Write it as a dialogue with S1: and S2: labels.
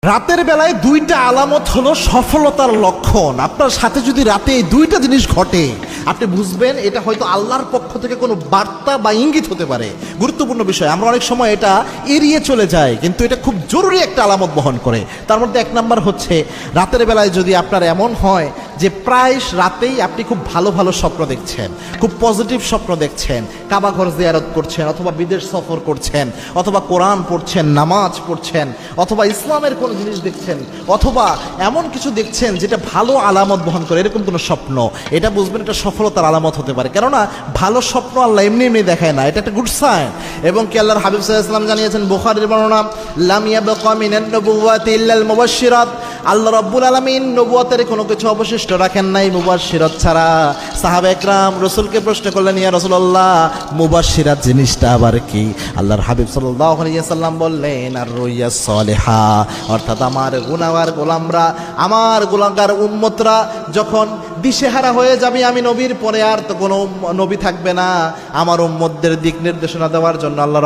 S1: রাতের বেলায় দুইটা আলামত হলো সফলতার লক্ষণ। আপনার সাথে যদি রাতে এই দুইটা জিনিস ঘটে, আপনি বুঝবেন এটা হয়তো আল্লাহর পক্ষ থেকে কোনো বার্তা বা ইঙ্গিত হতে পারে। গুরুত্বপূর্ণ বিষয়, আমরা অনেক সময় এটা এড়িয়ে চলে যাই, কিন্তু এটা খুব জরুরি একটা আলামত বহন করে। তার মধ্যে এক নাম্বার হচ্ছে, রাতের বেলায় যদি আপনার এমন হয় যে প্রায় রাতেই আপনি খুব ভালো ভালো স্বপ্ন দেখছেন, খুব পজিটিভ স্বপ্ন দেখছেন, কাবা ঘর জিয়ারত করছেন, অথবা বিদেশ সফর করছেন, অথবা কোরআন পড়ছেন, নামাজ পড়ছেন, অথবা ইসলামের কোনো জিনিস দেখছেন, অথবা এমন কিছু দেখছেন যেটা ভালো আলামত বহন করে, এরকম কোনো স্বপ্ন, এটা বুঝবেন এটা সফলতার আলামত হতে পারে। কেননা ভালো স্বপ্ন আল্লাহ এমনি এমনি দেখায় না, এটা একটা গুড সাইন। এবং কি আল্লাহর হাবিব সাল্লাল্লাহু আলাইহি ওয়াসাল্লাম জানিয়েছেন, বুখারীর বর্ণনা, লাম ইয়াবকা মিনান নবুওয়াতি ইল্লাল মুবাশশিরাত, আল্লাহ রাব্বুল আলামিন নবুয়তের কোনো কিছু অবশিষ্ট রাখেন নাই মুবাশশিরাত ছাড়া। সাহাবা একরাম রাসূলকে প্রশ্ন করলেন, ইয়া রাসূলুল্লাহ, মুবাশশিরাত জিনিসটা আবার কি? আল্লাহর হাবিব সাল্লাল্লাহু আলাইহি ওয়াসাল্লাম বললেন, আর রুইয়া সলিহা, অর্থাৎ আমার গুনাহগার গোলামরা, আমার গুনাহগার উম্মতরা যখন দিশেহারা হয়ে যাবে, আমি নবীর পরে আর তো কোনো নবী থাকবে না, আমার উম্মতদের দিক নির্দেশনা দেওয়ার জন্য আল্লাহ